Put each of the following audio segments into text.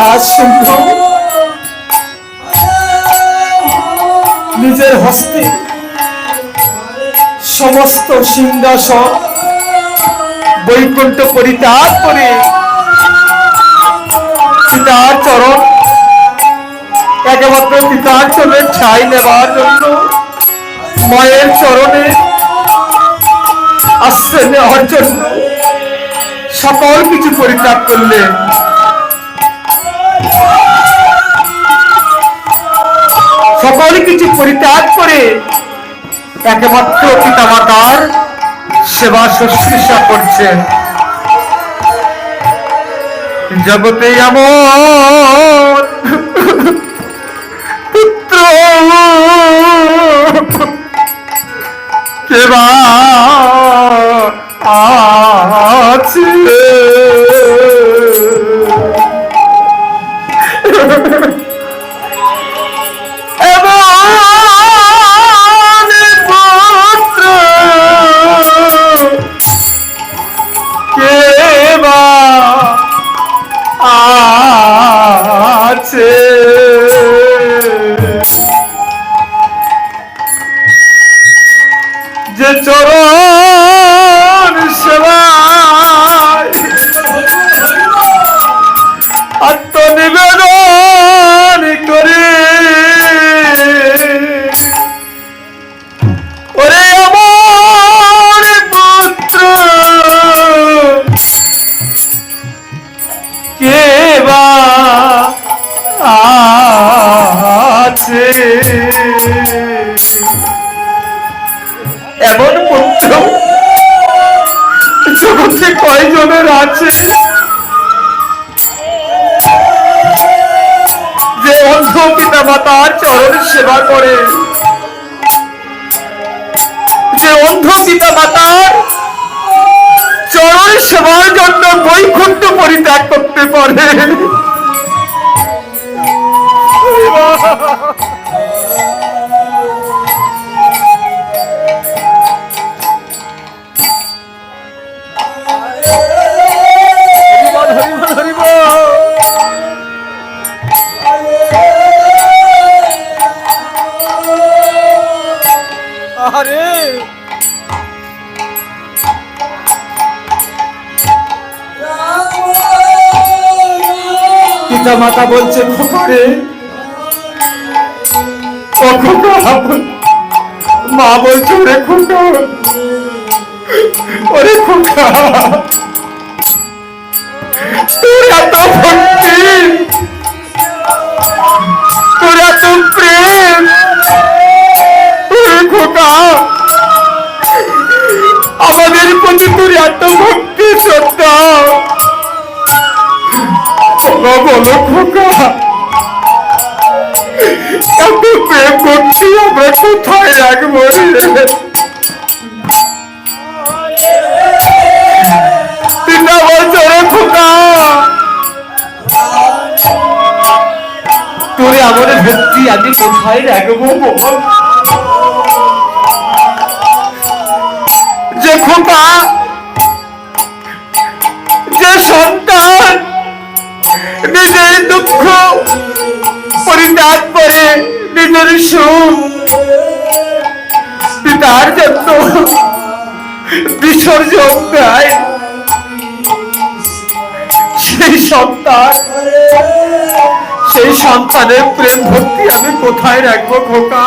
রাজসিংহ নিজের হস্তে সমস্ত সিংহাসন বৈকুণ্ঠ পরিত্যাগ করে পিতার চরণ একমাত্র পিতার চরণে ঠাঁই নেবার জন্য মায়ের চরণে আশ্রয় নেওয়ার জন্য সকল কিছু পরিত্যাগ করলেন। সকল কিছু পরিত্যাগ করে একমাত্র পিতামাতার সেবা শুশ্রূষা করছেন। জগতে এমন পুত্র কেবা আছে, যে চরণ সেবায় আত্মনিবেদন করে ওরে আমার পুত্র কে বা আছে। এমন পুত্র জগতে কয়জনের আছে যে অন্ধ পিতা মাতার চরণ সেবা করে, যে অন্ধ পিতা মাতার চরণ সেবার জন্য বৈকুণ্ঠ পরিত্যাগ করতে পারে। পিতা মাতা বলছে খোকা রে, ও খোকা। মা বলছে ওরে খোকা, ওরে খোকা, তোর এত ভক্তি, তোর এত প্রেম, ওরে খোকা, আমাদের প্রতি তোর এত ভক্তি শ্রদ্ধা, বলো খোকা, এত প্রেম করছি আমরা কোথায় রাখবো? পিতা বলছে রে খোকা, তোরে আমার ভক্তি আমি কোথায় রাখবো? যে খোকা, যে সন্তান নিজের দুঃখ পরিত্যাগ করে নিজের সুখ পিতার জন্য বিসর্জন দেয়, সেই সন্তানের প্রেম ভক্তি আমি কোথায় রাখবো খোকা?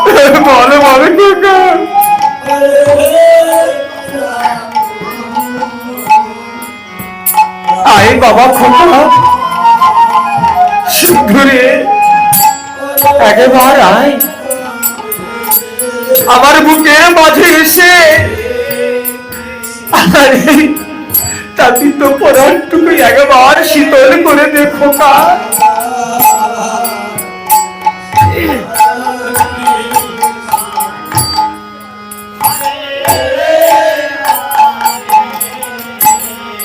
বলো বলো খোকা। আয় বাবা খোকা, সুন্দরী একবার আয় আমার বুকের মাঝে এসে তাতিত পরানটুকু একবার শীতল করে দে খোকা।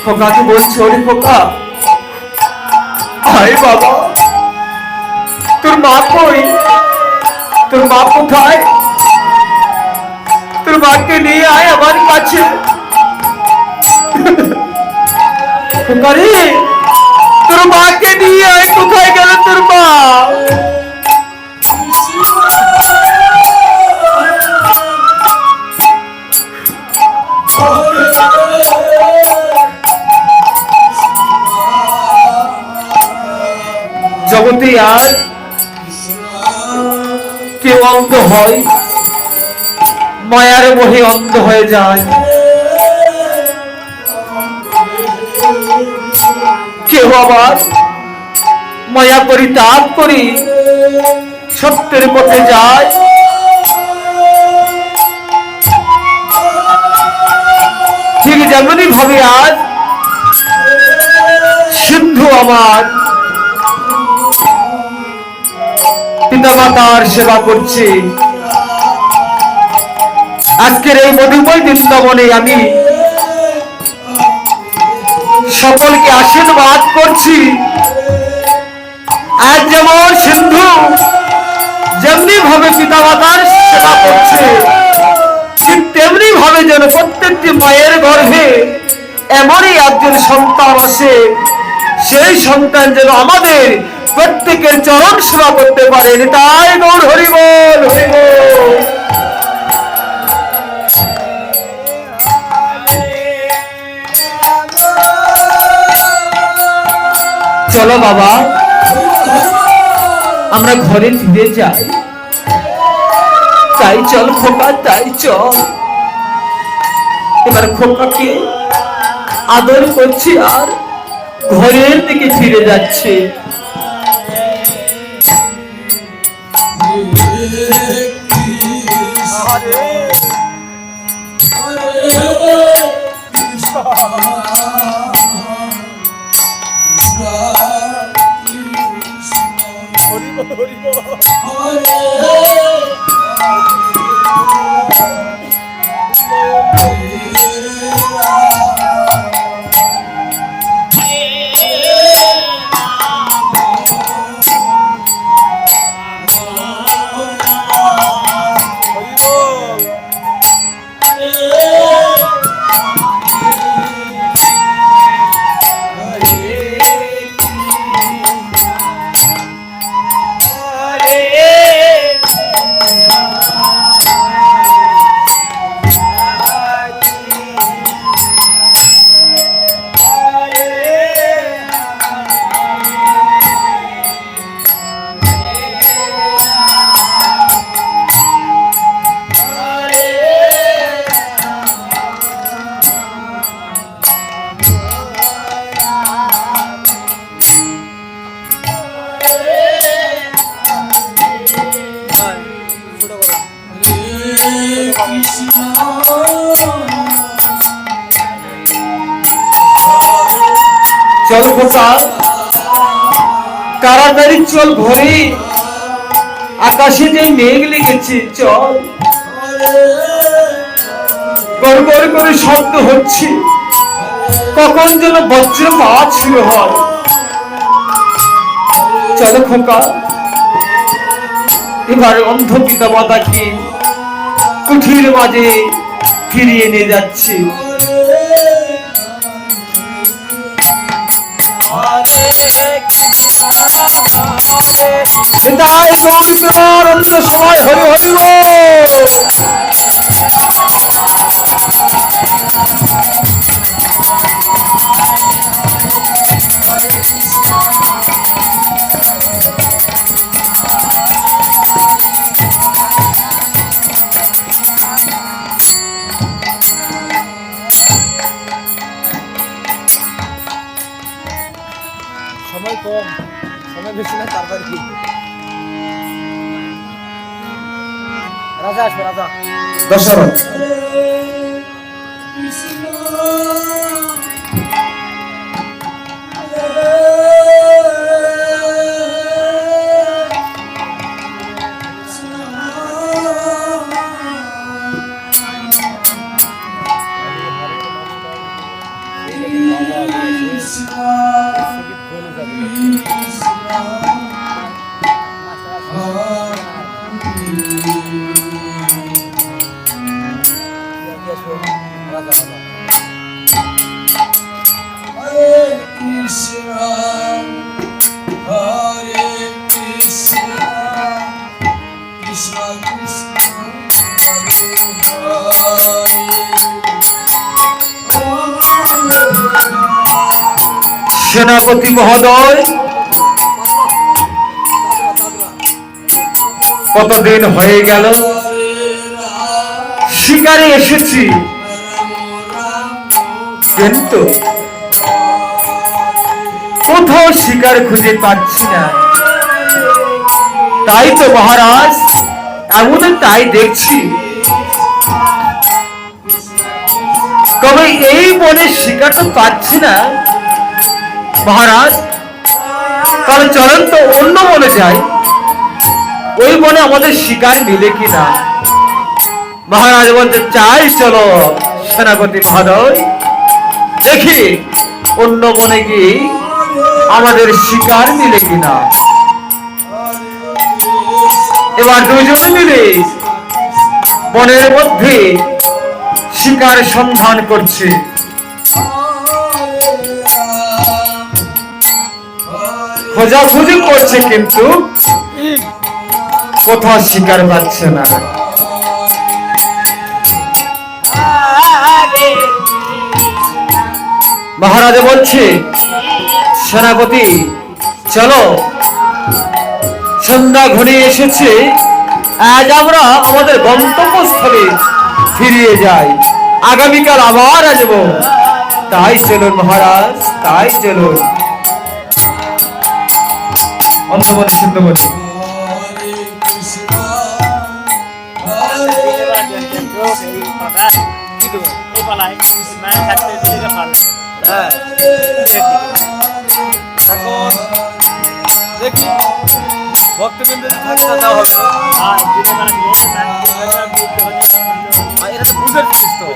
খোকা তো বলছো রে খোকা, আয় বাবা, তোর মা কই? তোর মা কোথায়? তোর মাকে নিয়ে আয় আমার কাছে। করে তোর মাকে নিয়ে কোথায় গেল তোর মা? জগতে আর কেউ অন্ধ হয়, মায়ার মোহে অন্ধ হয়ে যায়। কেউ আবার মায়া পরিত্যাগ করে সত্যের পথে যায়। ঠিক যেমনি ভাবে আজ সিন্ধু আমার পিতামাতার সেবা করছে। আজকের এই মধুময় বৃন্দাবনে আমি সকলকে আশীর্বাদ করছি। আজ যেমন সিন্ধু যেমনি ভাবে পিতামাতার সেবা করছে, ঠিক তেমনি ভাবে যেন প্রত্যেকটি মায়ের গর্ভে এমনই একজন সন্তান আসে, সেই সন্তান যেন আমাদের প্রত্যেকের চরণ সেবা করতে পারে। তাই গৌর হরি বল, হরি বল। চলো বাবা, আমরা ঘরে ফিরে যাই। তাই চল খোকা, তাই চল। এবার খোকাকে আদর করছি আর ঘরের দিকে ফিরে যাচ্ছে। চল খোকা, তাড়াতাড়ি চল ঘরে, আকাশে যে মেঘ লেগেছে। চল, গড়গড় করে শব্দ হচ্ছে, কখন যেন বজ্রপাত শুরু হয়। চল খোকা, এবার অন্ধ পিতা মাতাকে কুঠির মাঝে ফিরিয়ে নিয়ে যাচ্ছে। তাই গৌরী প্রেমানন্দ সময় হরি হরি বল। সময় কম, সময় বেশি না, তারপরে কি রাজা আসবে, রাজা দশরথ। সেনাপতি মহোদয়, কতদিন হয়ে গেল শিকারে এসেছি, কিন্তু কোথাও শিকার খুঁজে পাচ্ছি না। তাই তো মহারাজ, এমন তাই দেখছি, তবে এই বনে শিকার তো পাচ্ছি না মহারাজ। তাহলে চলেন তো অন্য বনে যাই, ওই বনে আমাদের শিকার মিলে কিনা। মহারাজ বলতে চাই চলো সেনাপতি মহোদয়, দেখি অন্য বনে গিয়ে আমাদের শিকার মিলে কিনা। এবার দুজনে মিলে বনের মধ্যে শিকার সন্ধান করছে। খোঁজাখুঁজি করছে, কিন্তু কোথাও শিকার পাচ্ছে না। মহারাজা বলছে, সেনাপতি চলো, সন্ধ্যা ঘনিয়ে এসেছে, আজ আমরা আমাদের গন্তব্যস্থলে ফিরিয়ে যাই, আগামীকাল আবার আসবো। তাই চলুন মহারাজ, তাই চলুন। অন্ধমনে শুদ্ধমনে দেখি ভক্তবৃন্দ থাকতে দেওয়া হবে এটা তো বুঝের জিনিস তো।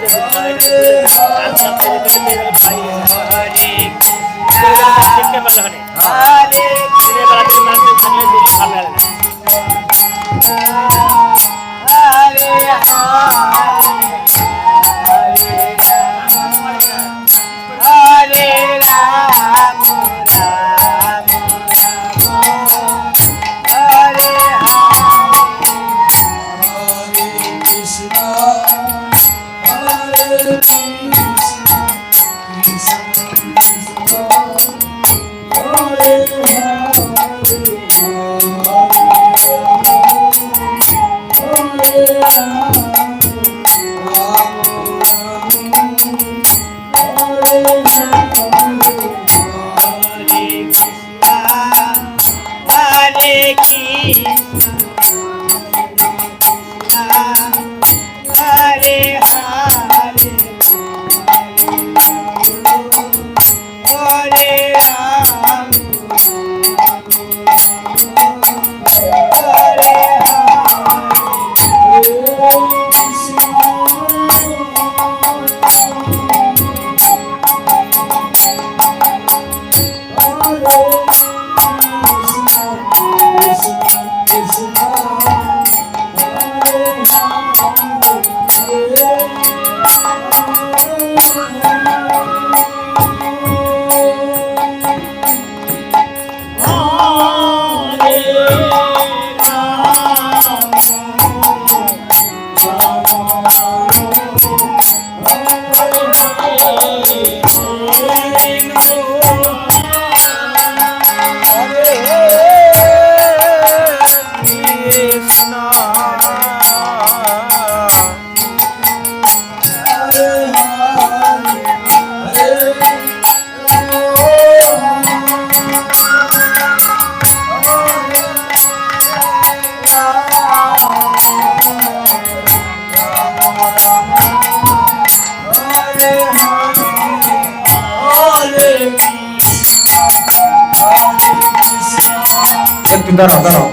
একটু দাঁড়াও দাঁড়াও।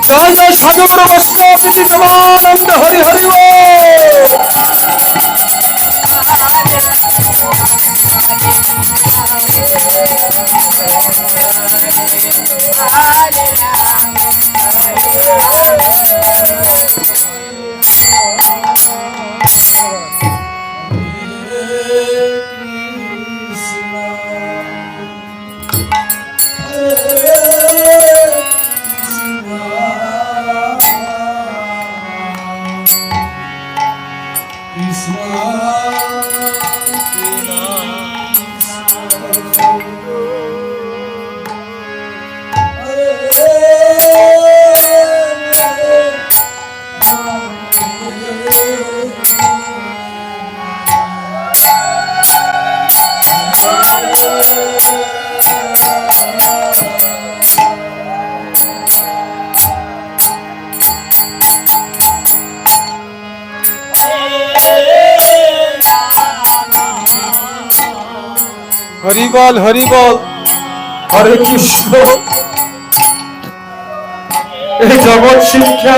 জয় জয় সাধুগুরু বৈষ্ণব প্রীতি সমানন্দ হরি হরি বল। হরিবল হরিবল। হরে কৃষ্ণ। এই জগৎ শিক্ষা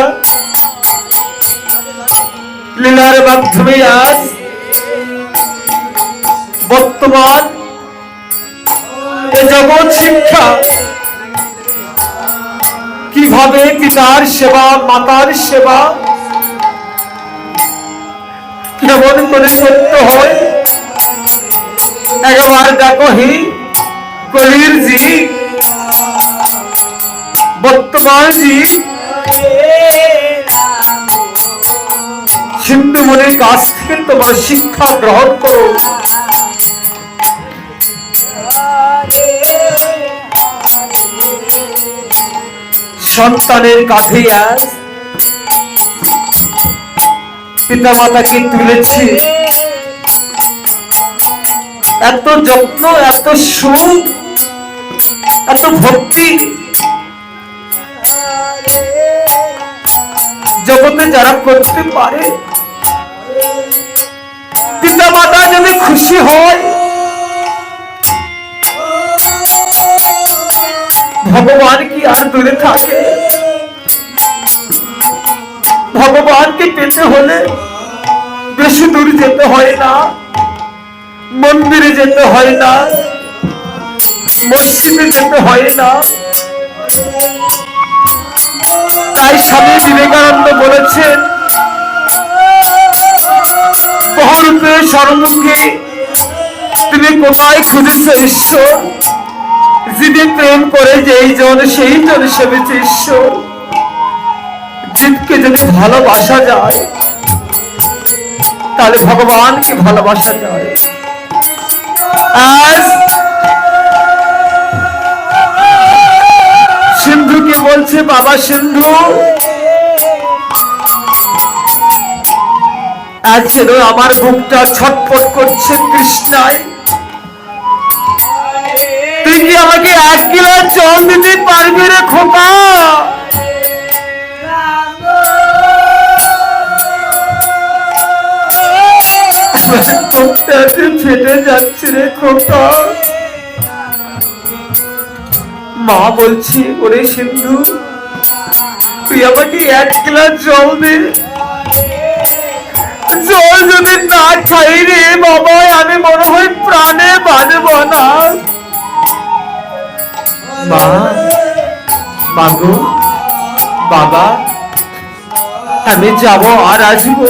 লীলার মাধ্যমে আজ বর্তমান এই জগৎ শিক্ষা কিভাবে পিতার সেবা মাতার সেবা কেমন করে করতে হয় একবার দেখো হি কলির জি বর্তমান জি সিন্ধু মনের কাছ থেকে তোমার শিক্ষা গ্রহণ করো। সন্তানের কাছে আজ পিতা মাতাকে তুলেছি, এত যত্ন এত সুখ এত ভক্তি জগতে যারা করতে পারে, পিতা মাতা যদি খুশি হয় ভগবান কি আর দূরে থাকে? ভগবানকে পেতে হলে বেশি দূর যেতে হয় না, মন্দিরে যেতে হয় না, মসজিদে যেতে হয় না। তাই স্বামী বিবেকানন্দ বলেছেন, বহুরূপে সর্বমুখে তুমি কোথায় খুঁজেছ ঈশ্বর? যিনি প্রেম করে যেই জন সেই জন সেবেছে ঈশ্বর। জীবকে যদি ভালোবাসা যায় তাহলে ভগবানকে ভালোবাসা যায়। আজ সিন্ধুকে বলছে, বাবা সিন্ধু আজ যেন আমার বুকটা ছটফট করছে তৃষ্ণায়, তুই কি আমাকে 1 গ্লাস জল দিতে পারবি রে খোকা? ফেটে যাচ্ছে রে খোকা। মা বলছি, ওরে সিন্ধু তুই আমাকে 1 গ্লাস জল দে। জল যদি না খাই রে বাবা আমি মনে হয় প্রাণে বাঁচব না। মা, মাগো, বাবা আমি যাব আর আসবো,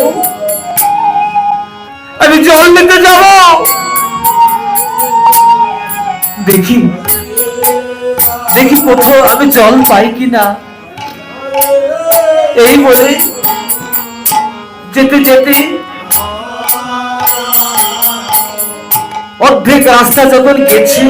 আমি জল নিতে যাব, দেখি দেখি কোথাও আমি জল পাই কিনা। এই বলে যেতে যেতে অর্ধেক রাস্তা যখন গেছি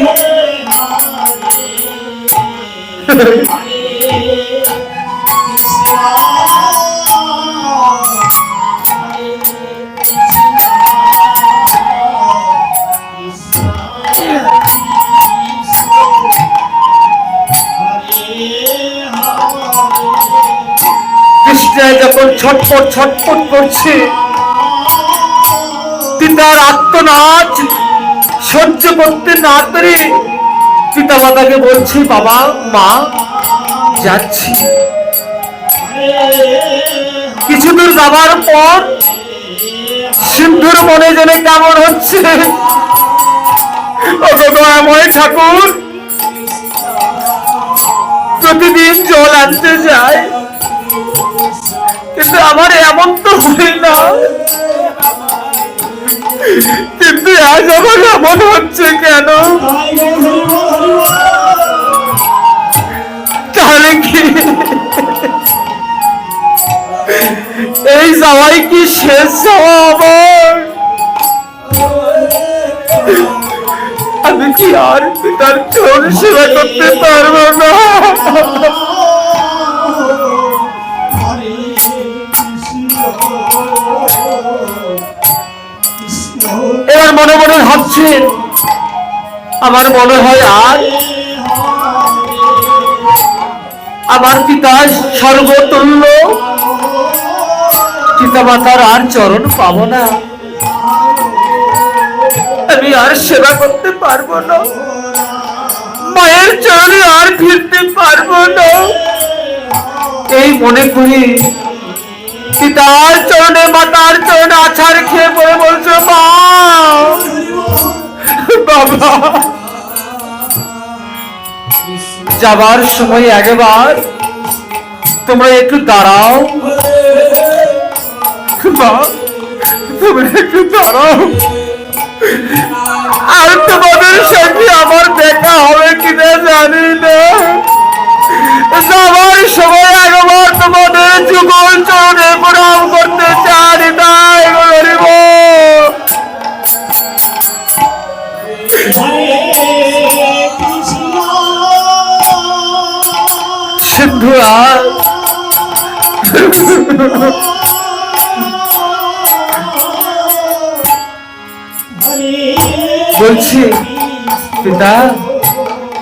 যখন ছটফট ছটফট করছে, পিতার আত্মনাদ সহ্য করতে না পেরে পিতা মাতাকে বলছি, বাবা মা যাচ্ছি। কিছু দূর যাবার পর সিন্ধুর মনে যেন কেমন হচ্ছে, দয়াময় ঠাকুর প্রতিদিন জল আনতে যায়, কিন্তু আমার এমন তো হয় না, কিন্তু আজ আমার এমন হচ্ছে কেন? তাহলে কি এই যাওয়াই কি শেষ যাওয়া আমার? আমি কি আর পিতার চরণ সেবা করতে পারবো না? এবার মনে মনে ভাবছে, আমার মনে হয় আর আমার পিতা সর্বতুল্য পিতা মাতার আর চরণ পাবো না। আমি আর সেবা করতে পারবো না, মায়ের চরণে আর ফিরতে পারবো না। এই মনে করি পিতার চরণে মাতার চরণে আছাড় খেয়ে পড়ে বলছো, মা বাবা, যাবার সময় একবার তোমরা একটু দাঁড়াও, মা তোমরা একটু দাঁড়াও, আর তোমাদের সাথে আমার দেখা হবে কিনা জানি না। যাবার সময় একবার তোমাদের যুগল চরণে প্রণাম করতে চাই, তাই গরিব সিন্ধু আর বলছি, পিতা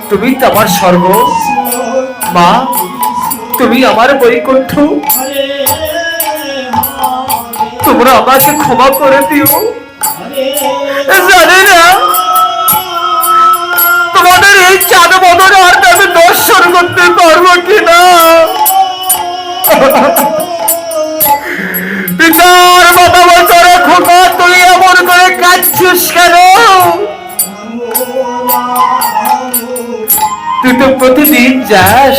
তুমি তো আমার স্বর্গ, মা তুমি আমার বৈকুণ্ঠ, তোমরা আমাকে ক্ষমা করে দিও। জানি না তোমাদের এই চাঁদ বদলে আর আমি দর্শন করতে পারবো কিনা। পিতার মাথা বছরে খোকা, তুই এমন করে কাঁদছিস কেন? তুই তো প্রতিদিন যাস,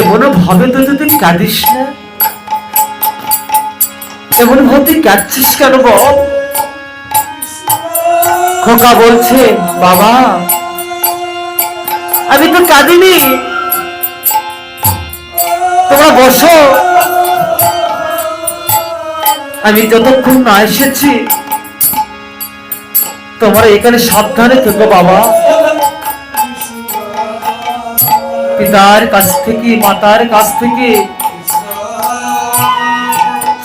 এমন ভাবে তো তুই কাঁদিস না, এমন ভাবে তুই কাঁদছিস কেন বল? খোকা বলছে, বাবা আমি তো কাঁদিনি, তোমরা বসো, আমি যতক্ষণ না এসেছি তোমরা এখানে সাবধানে থেকো বাবা। পিতার কাছ থেকে মাতার কাছ থেকে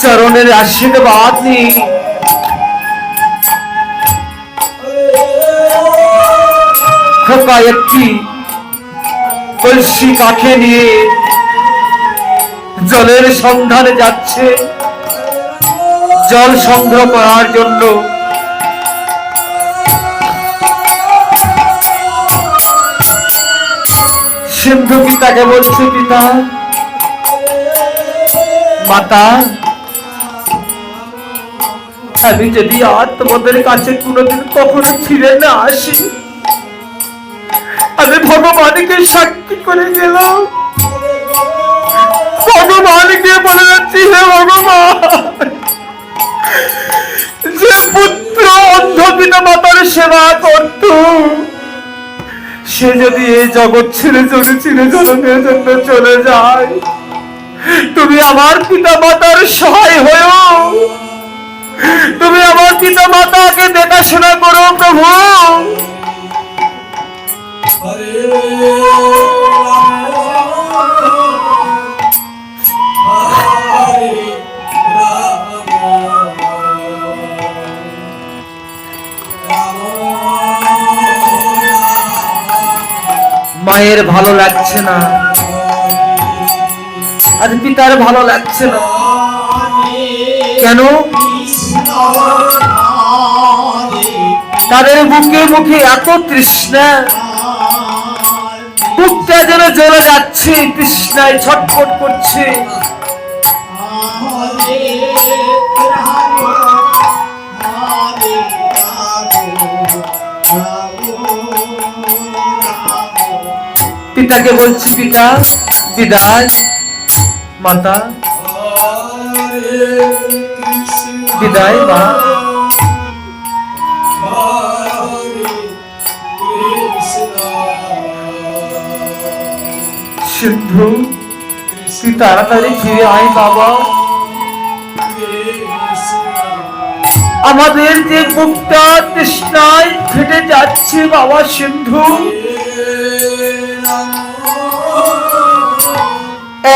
চরণের আশীর্বাদ নিয়ে খোকা একটি কলসি কাঁখে নিয়ে জলের সন্ধানে যাচ্ছে, জল সংগ্রহ করার জন্য। সিন্ধু পিতাকে বলছে, পিতা মাতা আমি যদি আর তোমাদের কাছে কোনোদিন কখনো ফিরে না আসি, আমি ভগবানকে সাক্ষী করে গেলাম, ভগবানকে বলে যাচ্ছি, হে ভগবান, যে পুত্র অন্ধ পিতা মাতার সেবা করত, সে যদি এই জগৎ ছেড়ে চিরজীবনের জন্য চলে যায়, তুমি আমার পিতা মাতার সহায় হয়েও, তুমি আমার পিতা মাতাকে দেখাশোনা করো প্রভু। মায়ের ভালো লাগছে না, আর পিতার ভালো লাগছে না, কেন? তাদের বুকে মুখে এত তৃষ্ণা, বুকটা যেন জ্বলে যাচ্ছে, তৃষ্ণায় ছটফট করছে। পিতাকে বলছি, পিতা বিদায়, মাতা বিদায়, মা। সিন্ধু তুই তাড়াতাড়ি ফিরে আয় বাবা, আমাদের যে বুকটা তৃষ্ণায় ফেটে যাচ্ছে বাবা। সিন্ধু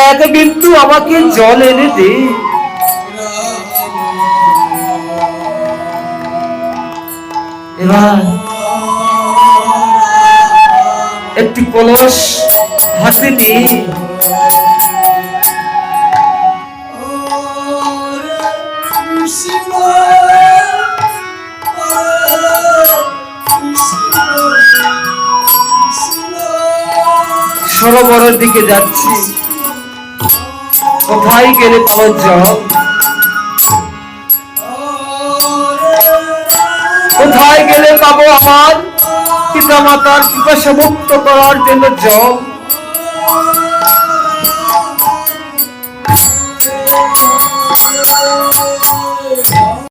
এক বিন্দু আমাকে জল এনে দে। এবার একটি কলস হাতে নিয়ে সরোবরের দিকে যাচ্ছি, কোথায় গেলে পাবো জল, কোথায় গেলে পাবো আমার পিতা মাতার পিপাসা মুক্ত করার জন্য জল।